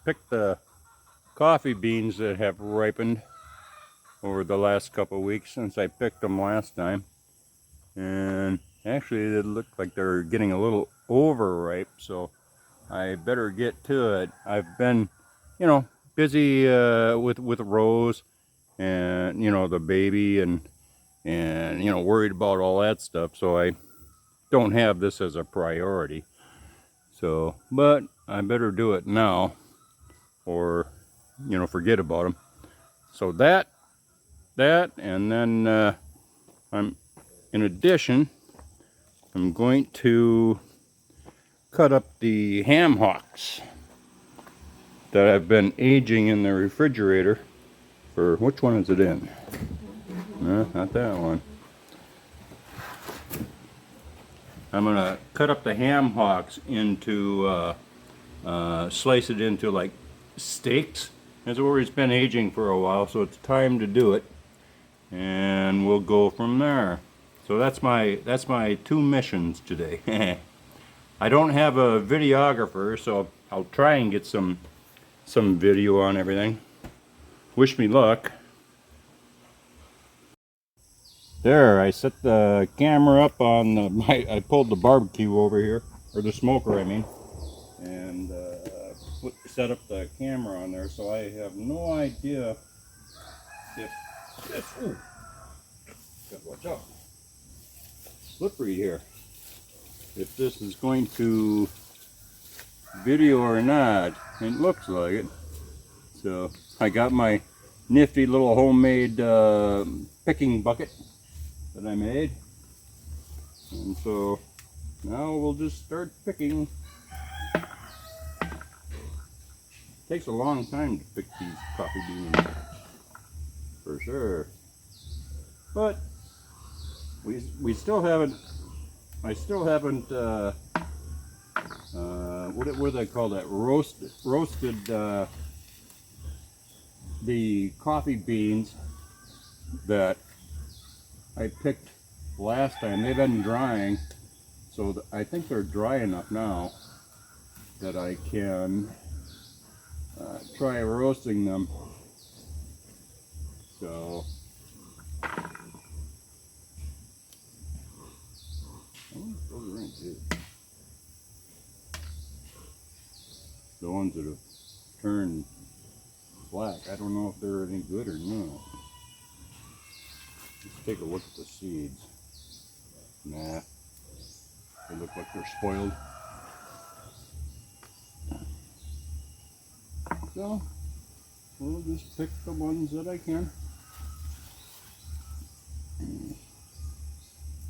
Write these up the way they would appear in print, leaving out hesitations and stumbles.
pick the coffee beans that have ripened over the last couple of weeks since I picked them last time. And actually they look like they're getting a little overripe, so I better get to it. I've been, busy with Rose and, the baby and worried about all that stuff, so I don't have this as a priority. So, but I better do it now or, forget about them. So that, and then in addition, I'm going to cut up the ham hocks that have been aging in the refrigerator for, which one is it in? No, not that one. I'm gonna cut up the ham hocks into, slice it into like steaks. That's where it's been aging for a while, so it's time to do it. And we'll go from there. So that's my two missions today. I don't have a videographer, so I'll try and get some video on everything. Wish me luck. There, I set the camera up on the, I pulled the barbecue over here, or the smoker I mean, and set up the camera on there, so I have no idea if this, ooh, gotta watch out, slippery here, if this is going to video or not. It looks like it. So I got my nifty little homemade picking bucket that I made, and so now we'll just start picking. Takes a long time to pick these coffee beans, for sure, but we still haven't, I still haven't what do they call that, roasted the coffee beans that I picked last time. They've been drying, so I think they're dry enough now that I can try roasting them. So those are in too. The ones that have turned black, I don't know if they're any good or not. Let's take a look at the seeds. Nah, they look like they're spoiled. So we'll just pick the ones that I can.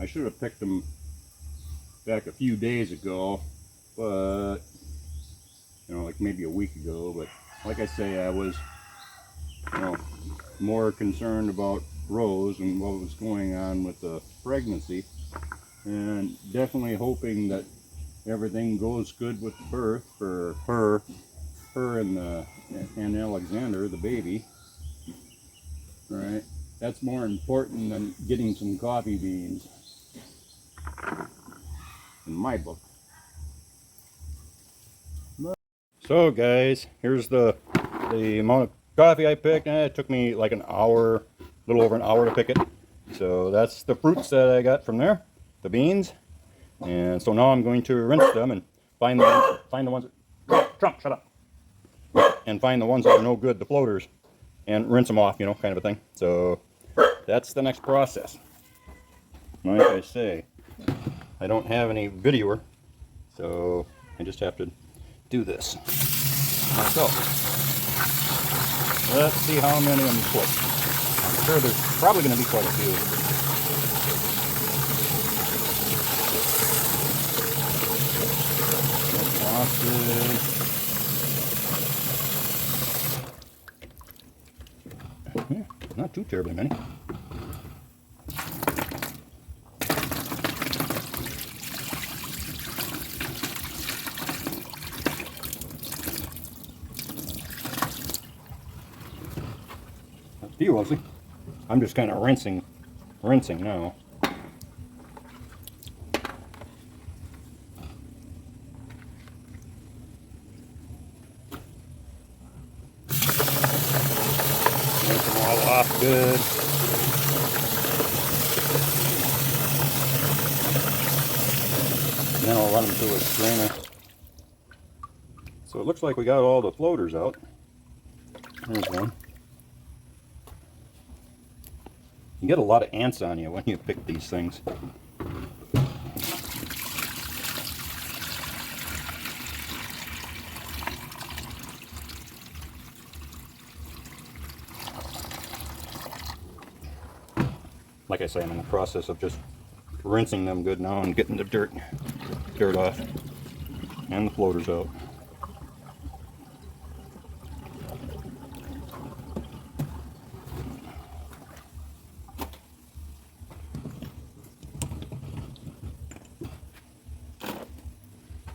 I should have picked them back a few days ago, but like maybe a week ago. But like I say, I was more concerned about Rose and what was going on with the pregnancy, and definitely hoping that everything goes good with the birth for her and Alexander, the baby. Right? That's more important than getting some coffee beans, in my book. So guys, here's the amount of coffee I picked. It took me like an hour, a little over an hour to pick it. So that's the fruits that I got from there, the beans. And so now I'm going to rinse them and find the ones that, Trump, shut up. And find the ones that are no good, the floaters, and rinse them off, kind of a thing. So that's the next process. Like I say, I don't have any videoer, so I just have to do this myself. Let's see how many I'm put. I'm sure there's probably going to be quite a few. Yeah, not too terribly many. Few, see. I'm just kind of rinsing now. all off good. Then I'll run them through a strainer. So it looks like we got all the floaters out. There's one. You get a lot of ants on you when you pick these things. Like I say, I'm in the process of just rinsing them good now and getting the dirt off and the floaters out.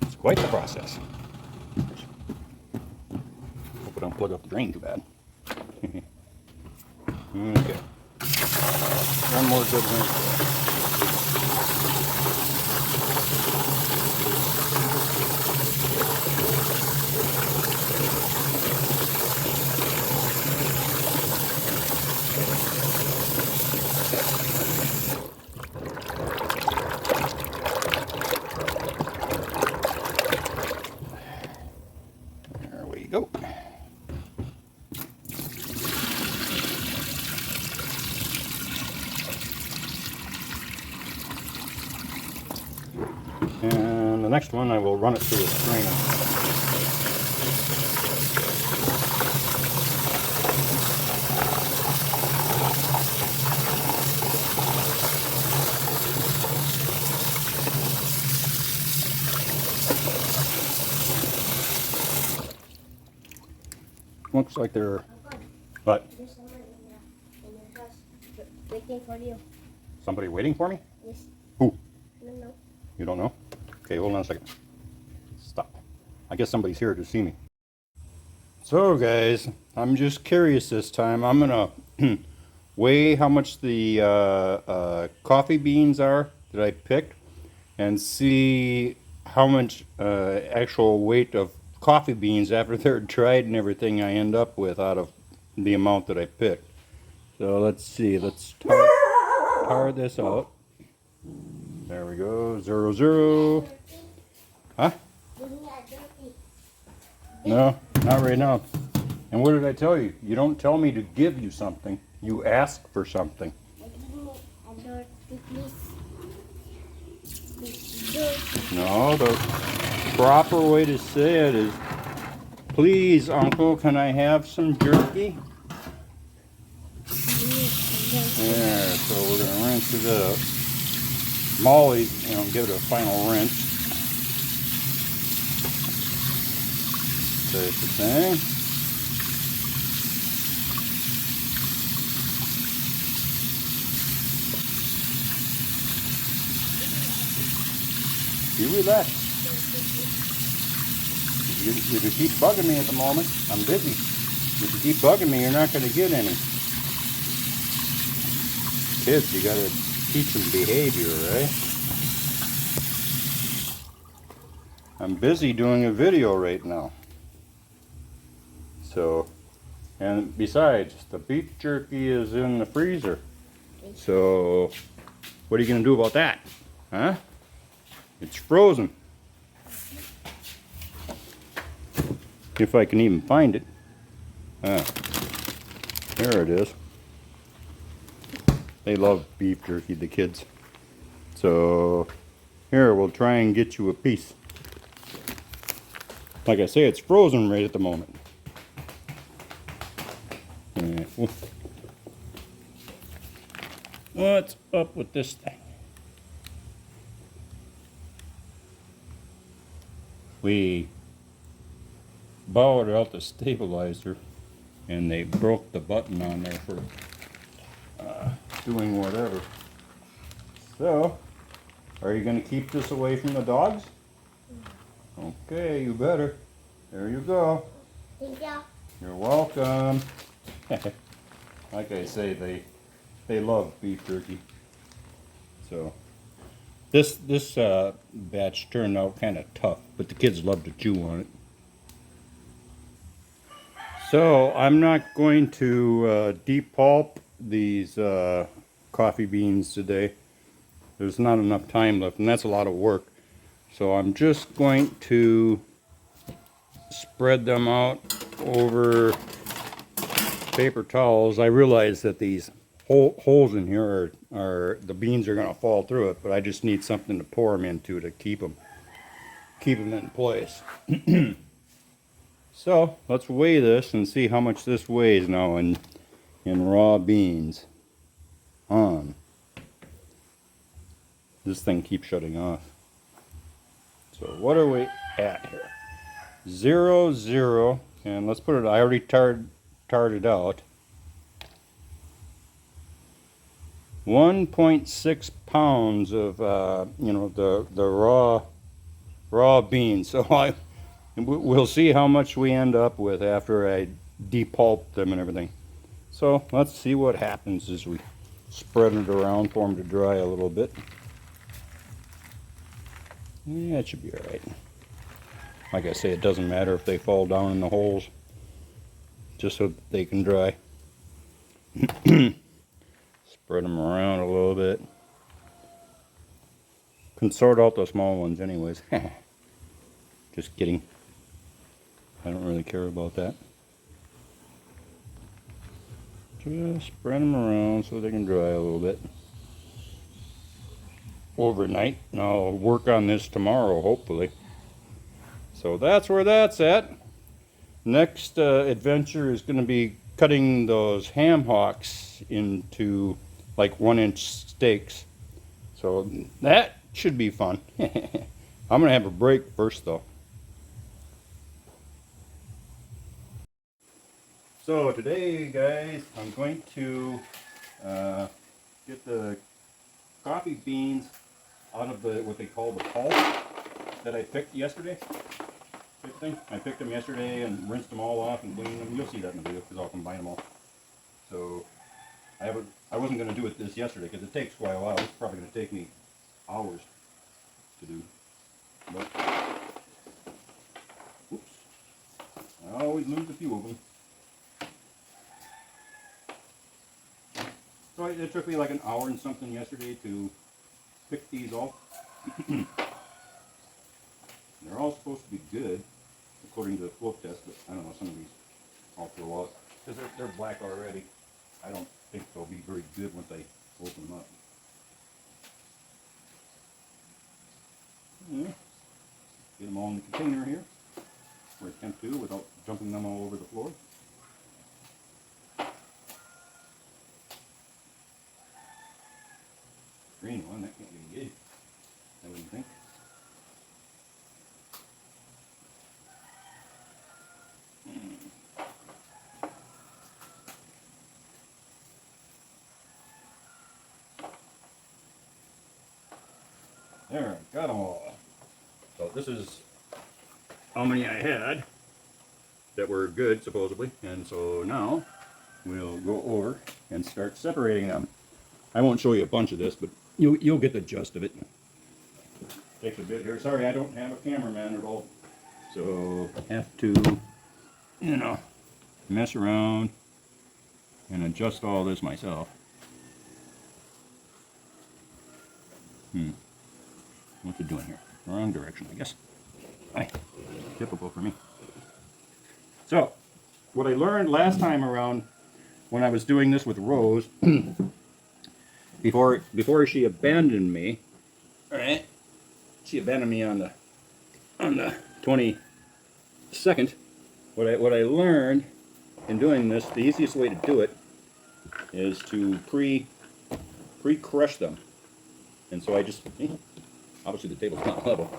It's quite the process. Hope I don't plug up the drain too bad. Okay. One more good rinse. There we go. And the next one I will run it through a strainer. Looks like they're, what? There's someone in your house waiting for you. Somebody waiting for me? Yes. Who? I don't know. You don't know? Okay, hold on a second. Stop. I guess somebody's here to see me. So guys, I'm just curious this time. I'm gonna weigh how much the coffee beans are that I picked and see how much actual weight of coffee beans after they're dried and everything I end up with out of the amount that I picked. So let's see, let's tar this out. There we go, 0, 0. Huh? No, not right now. And what did I tell you? You don't tell me to give you something. You ask for something. No, the proper way to say it is, please, Uncle, can I have some jerky? There, so we're going to rinse it up. Molly, give it a final rinse. Type of thing. You relax. If you keep bugging me at the moment, I'm busy. If you keep bugging me, you're not going to get any. Kids, you got to teach them behavior, right? I'm busy doing a video right now. So, and besides, the beef jerky is in the freezer. So, what are you going to do about that? Huh? It's frozen. If I can even find it. Ah, there it is. They love beef jerky, the kids. So, here, we'll try and get you a piece. Like I say, it's frozen right at the moment. What's up with this thing? We borrowed out the stabilizer and they broke the button on there for doing whatever. So, are you going to keep this away from the dogs? Okay, you better. There you go. Thank you. You're welcome. Like I say, they love beef jerky. So this batch turned out kind of tough, but the kids love to chew on it. So I'm not going to depulp these coffee beans today. There's not enough time left, and that's a lot of work. So I'm just going to spread them out over paper towels. I realize that these holes in here are the beans are going to fall through it, but I just need something to pour them into to keep them in place. So let's weigh this and see how much this weighs now in raw beans. On. This thing keeps shutting off. So what are we at here? 0, 0, and let's put it. I already tarred it out. 1.6 pounds of the raw beans. So we'll see how much we end up with after I depulp them and everything. So let's see what happens as we spread it around for them to dry a little bit. Yeah, it should be all right. Like I say, it doesn't matter if they fall down in the holes, just so they can dry. Spread them around a little bit. Can sort out the small ones anyways. Just kidding. I don't really care about that. Just spread them around so they can dry a little bit. Overnight. And I'll work on this tomorrow, hopefully. So that's where that's at. Next adventure is going to be cutting those ham hocks into like 1-inch steaks. So that should be fun. I'm going to have a break first though. So today, guys, I'm going to get the coffee beans out of what they call the pulp that I picked yesterday. I picked them yesterday and rinsed them all off and cleaned them. You'll see that in the video because I'll combine them all. So I wasn't going to do this yesterday because it takes quite a while. It's probably going to take me hours to do. But, oops, I always lose a few of them. So it took me like an hour and something yesterday to pick these all. They're all supposed to be good, according to the flow test, but I don't know, some of these I'll throw out. Because they're black already. I don't think they'll be very good once I open them up. Yeah. Get them all in the container here, or attempt to, without jumping them all over the floor. Green one, that can't be good, I wouldn't think. There, got them all. So this is how many I had that were good, supposedly. And so now we'll go over and start separating them. I won't show you a bunch of this, but you'll get the gist of it. Takes a bit here. Sorry, I don't have a cameraman at all. So I have to, mess around and adjust all this myself. What's it doing here? Wrong direction, I guess. Aye. Typical for me. So, what I learned last time around when I was doing this with Rose, before she abandoned me, all right, she abandoned me on the 22nd. What I learned in doing this, the easiest way to do it is to pre-crush them. And so I just, obviously the table's not level,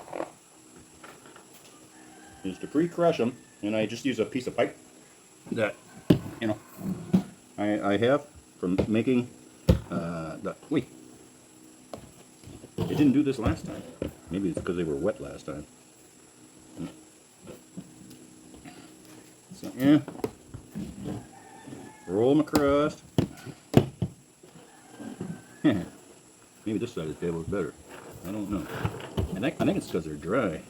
is to pre-crush them, and I just use a piece of pipe that, I have from making wait, it didn't do this last time. Maybe it's because they were wet last time. So, yeah, roll them across. Maybe this side of the table is better. I don't know. I think it's because they're dry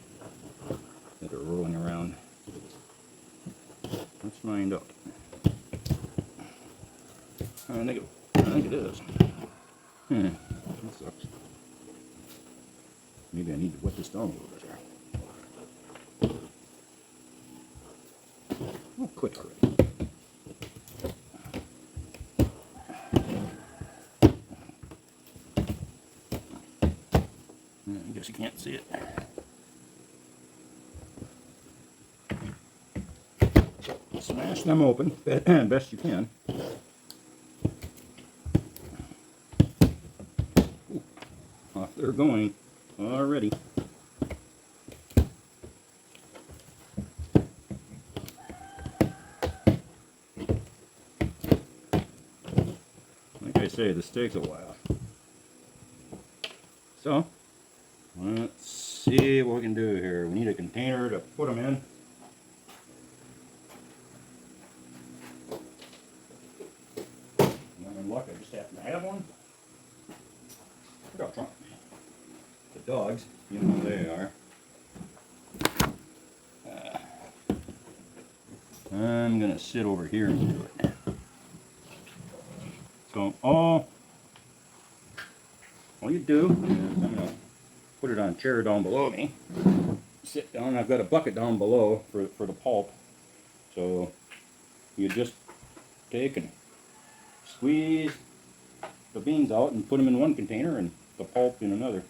that they're rolling around. Let's find out. I think it is. That sucks. Maybe I need to wet this down a little bit here. Oh, quit already. I guess you can't see it. So smash them open best you can. Ooh, off they're going already. Like I say, this takes a while. So, let's see what we can do here. We need a container to put them in. I'm in luck, I just happen to have one. Look out front. The dogs, you know who they are. I'm gonna sit over here and do it. So all you do is I'm gonna put it on a chair down below me. Sit down. I've got a bucket down below for the pulp. So you just take and squeeze the beans out and put them in one container and the pulp in another.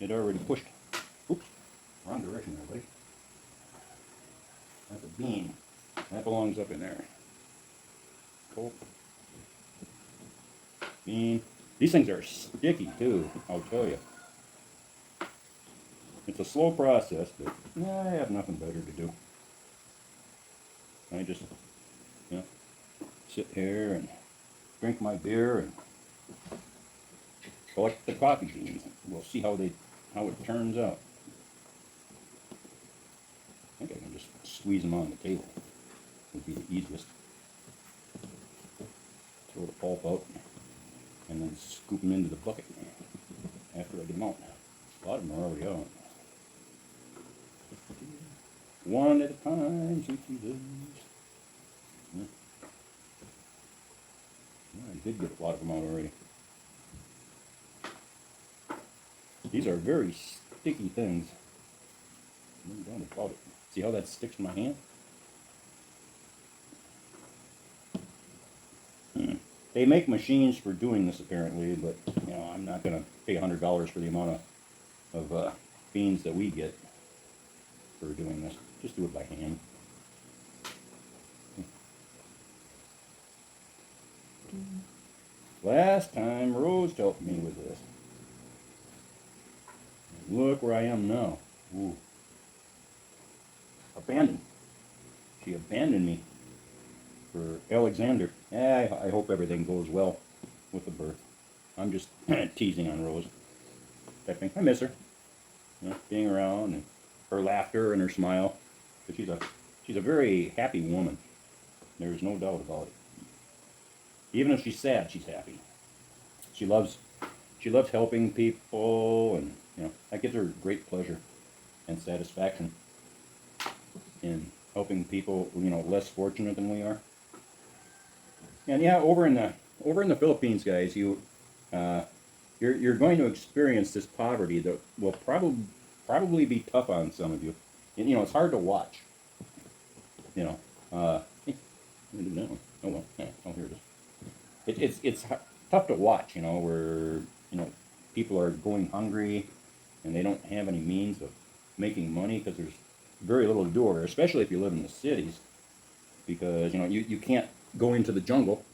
It already pushed. Oops, wrong direction there, buddy. That's a bean. That belongs up in there. Pulp. Bean. These things are sticky too, I'll tell you. It's a slow process, but I have nothing better to do. I just, sit here and drink my beer and collect the coffee beans. We'll see how it turns out. I think I can just squeeze them on the table. Would be the easiest. Throw the pulp out and then scoop them into the bucket after I get them out. A lot of them are already out. One at a time, sweet Jesus. I did get a lot of them out already. These are very sticky things. No doubt about it. See how that sticks in my hand? They make machines for doing this apparently, but I'm not going to pay $100 for the amount of beans that we get for doing this. Just do it by hand. Last time Rose helped me with this. Look where I am now. Ooh. Abandoned. She abandoned me for Alexander. I hope everything goes well with the birth. I'm just teasing on Rose. I miss her. Being around and her laughter and her smile. But she's a very happy woman. There's no doubt about it. Even if she's sad, she's happy. She loves helping people, and that gives her great pleasure and satisfaction in helping people less fortunate than we are. And over in the Philippines, guys, you're going to experience this poverty that will probably be tough on some of you. And, it's hard to watch. Hey, let me do that one. Oh well. Yeah, oh, here it is. It's tough to watch. Where people are going hungry and they don't have any means of making money because there's very little to do over there, especially if you live in the cities, because you can't go into the jungle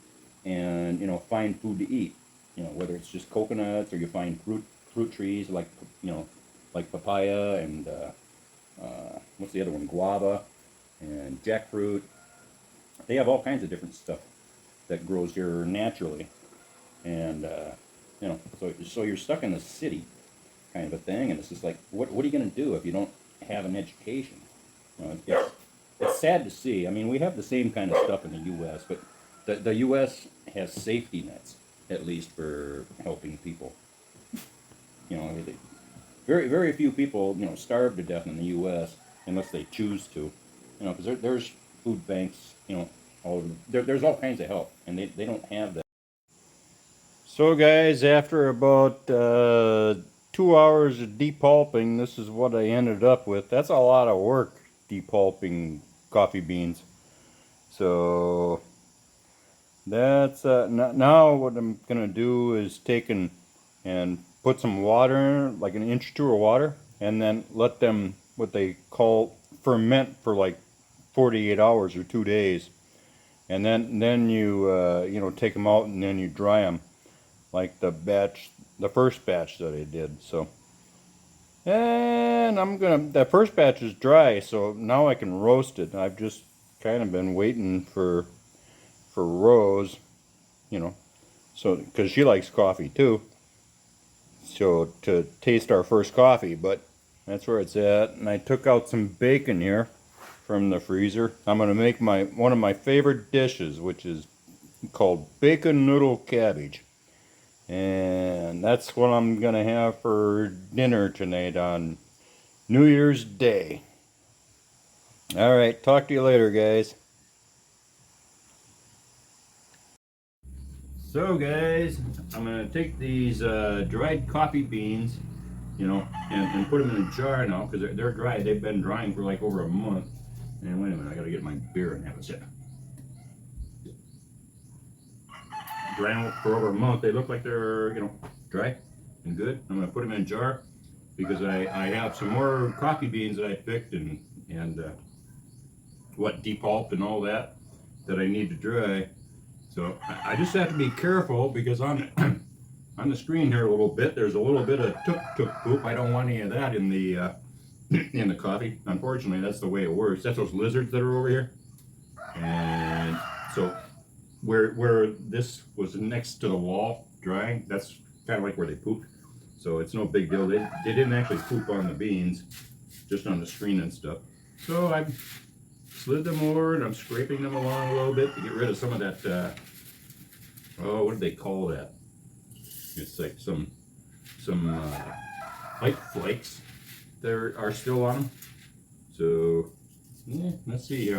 and find food to eat. Whether it's just coconuts or you find fruit trees like like papaya and what's the other one, guava and jackfruit. They have all kinds of different stuff that grows here naturally, and so you're stuck in the city kind of a thing, and it's just like, what are you going to do if you don't have an education? It's sad to see. I mean, we have the same kind of stuff in the U.S., but the U.S. has safety nets, at least for helping people. Very, very few people, starve to death in the U.S. unless they choose to. Because there's food banks, you know, there's all kinds of help, and they don't have that. So guys, after about 2 hours of depulping, this is what I ended up with. That's a lot of work, depulping coffee beans. So that's now what I'm gonna do is take and put some water in it, like an inch or two of water, and then let them, what they call, ferment for like 48 hours or 2 days, and then you you know, take them out and then you dry them, like the first batch that I did. So, and that first batch is dry, so now I can roast it. I've just kind of been waiting for Rose, you know, so because she likes coffee too, so to taste our first coffee. But that's where it's at. And I took out some bacon here from the freezer. I'm gonna make one of my favorite dishes, which is called bacon noodle cabbage, and that's what I'm gonna have for dinner tonight on New Year's Day. All right, talk to you later, guys. So guys, I'm gonna take these dried coffee beans, you know, and put them in a jar now, because they're dry. They've been drying for like over a month. And wait a minute, I gotta get my beer and have a sip. Drying for over a month. They look like they're, you know, dry and good. I'm gonna put them in a jar because I have some more coffee beans that I picked and what, depulped and all that I need to dry. So I just have to be careful because on on the screen here a little bit, there's a little bit of tuk poop. I don't want any of that in the in the coffee. Unfortunately, that's the way it works. That's those lizards that are over here. And so where this was next to the wall drying, that's kind of like where they pooped. So it's no big deal. They didn't actually poop on the beans, just on the screen and stuff. So I slid them over and I'm scraping them along a little bit to get rid of some of that, oh, what do they call that? It's like some white flakes that are still on them. So yeah, let's see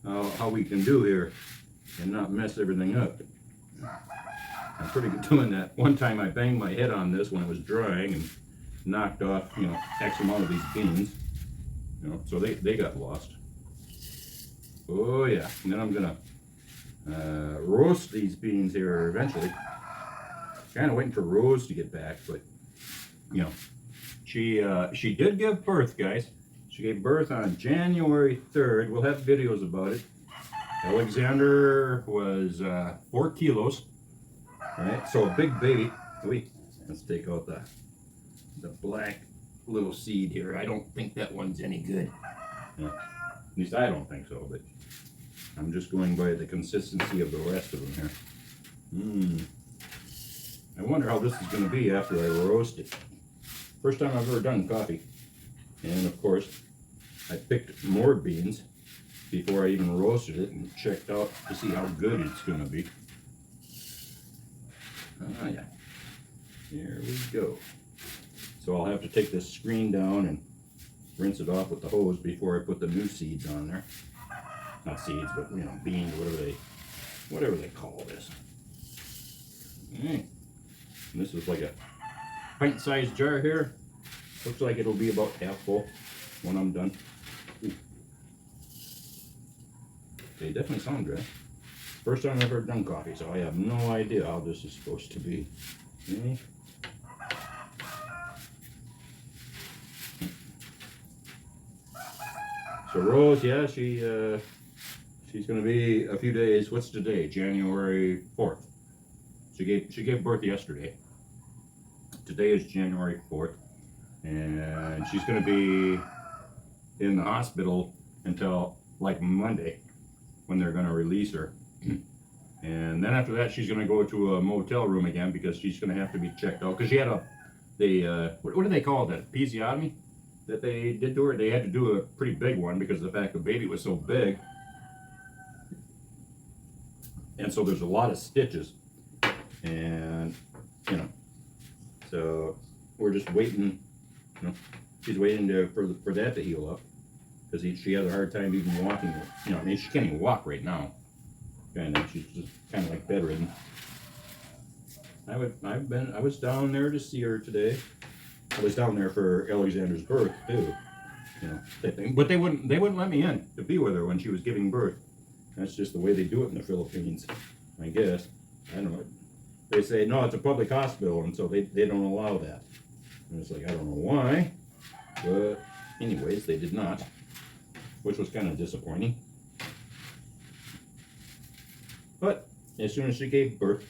how we can do here and not mess everything up. I'm pretty good doing that. One time I banged my head on this when it was drying and knocked off, you know, X amount of these beans. You know, so they got lost. Oh yeah, and then I'm gonna roast these beans here eventually. Kind of waiting for Rose to get back, but you know, she did give birth, guys. She gave birth on January 3rd. We'll have videos about it. Alexander was 4 kilos. All right, so a big baby. Wait, let's take out the black little seed here. I don't think that one's any good. Yeah, at least I don't think so, but I'm just going by the consistency of the rest of them here. I wonder how this is going to be after I roast it. First time I've ever done coffee. And of course, I picked more beans before I even roasted it and checked out to see how good it's going to be. Oh yeah, here we go. So I'll have to take this screen down and rinse it off with the hose before I put the new seeds on there. Not seeds, but you know, beans, whatever they call this. Alright. And this is like a pint-sized jar here. Looks like it'll be about half full when I'm done. Ooh. They definitely sound dry. First time I've ever done coffee, so I have no idea how this is supposed to be. Okay. So Rose, yeah, she's gonna be a few days. What's today? January 4th. She gave birth yesterday. Today is January 4th, and she's gonna be in the hospital until like Monday, when they're gonna release her. And then after that, she's gonna go to a motel room again because she's gonna have to be checked out because she had what do they call that? Episiotomy that they did to her. They had to do a pretty big one because of the fact the baby was so big, and so there's a lot of stitches, and you know, so we're just waiting. You know, she's waiting for that to heal up. because she has a hard time even walking. You know, I mean, she can't even walk right now. Kind of, she's just kind of like bedridden. I was down there to see her today. I was down there for Alexander's birth too. You know, that thing. But they wouldn't let me in to be with her when she was giving birth. That's just the way they do it in the Philippines, I guess. I don't know. They say no, it's a public hospital, and so they don't allow that. And it's like, I don't know why, but anyways, they did not, which was kind of disappointing. But as soon as she gave birth,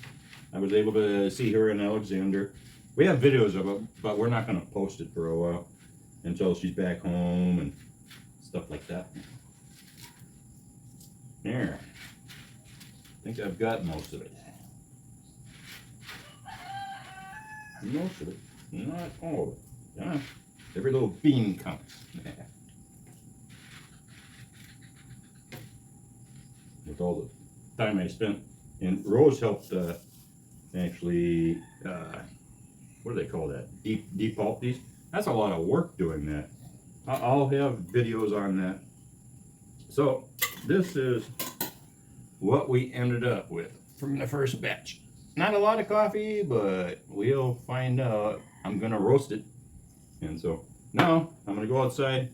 I was able to see her and Alexander. We have videos of it, but we're not going to post it for a while until she's back home and stuff like that. There. I think I've got most of it. Most of it. Not all of it. Yeah. Every little bean counts. With all the time I spent, and Rose helped actually, what do they call that? Depulp these. That's a lot of work doing that. I'll have videos on that. So this is what we ended up with from the first batch. Not a lot of coffee, but we'll find out. I'm gonna roast it. And so now I'm gonna go outside,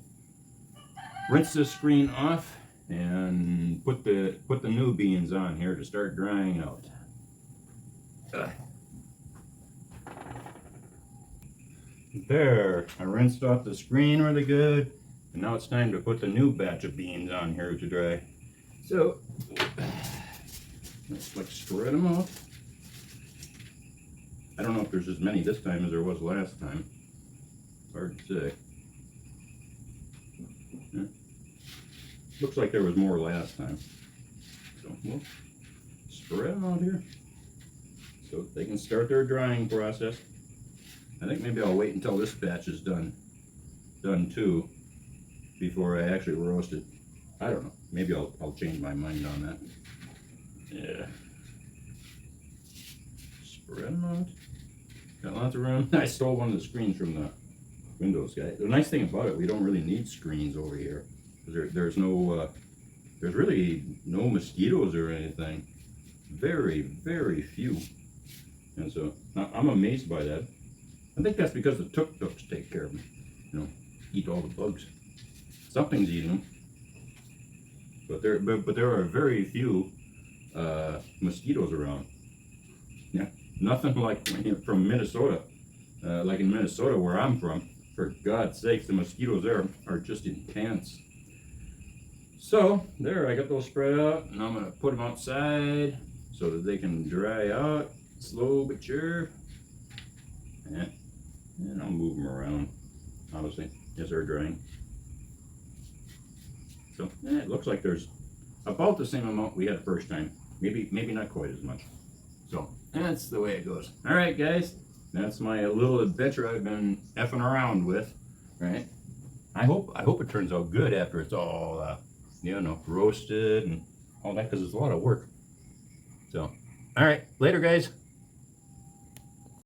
rinse this screen off, and put the new beans on here to start drying out. There, I rinsed off the screen really good, and now it's time to put the new batch of beans on here to dry. So let's like spread them out. I don't know if there's as many this time as there was last time. Hard to say. Yeah. Looks like there was more last time. So we'll spread them out here so they can start their drying process. I think maybe I'll wait until this batch is done too before I actually roast it. I don't know. Maybe I'll change my mind on that. Yeah. Spread them out. Got lots of room. I stole one of the screens from the Windows guy. The nice thing about it, we don't really need screens over here. There's really no mosquitoes or anything. Very, very few. And so I'm amazed by that. I think that's because the tuk-tuks take care of them. You know, eat all the bugs. Something's eating them. But there are very few mosquitoes around. Yeah, nothing like from Minnesota. Like in Minnesota where I'm from. For God's sakes, the mosquitoes there are just intense. So, there, I got those spread out, and I'm going to put them outside so that they can dry out, slow but sure. And I'll move them around, obviously, as they're drying. So, it looks like there's about the same amount we had the first time. Maybe not quite as much. So, that's the way it goes. All right, guys. That's my little adventure I've been effing around with, right? I hope it turns out good after it's all, roasted and all that, because it's a lot of work. So, all right, later, guys.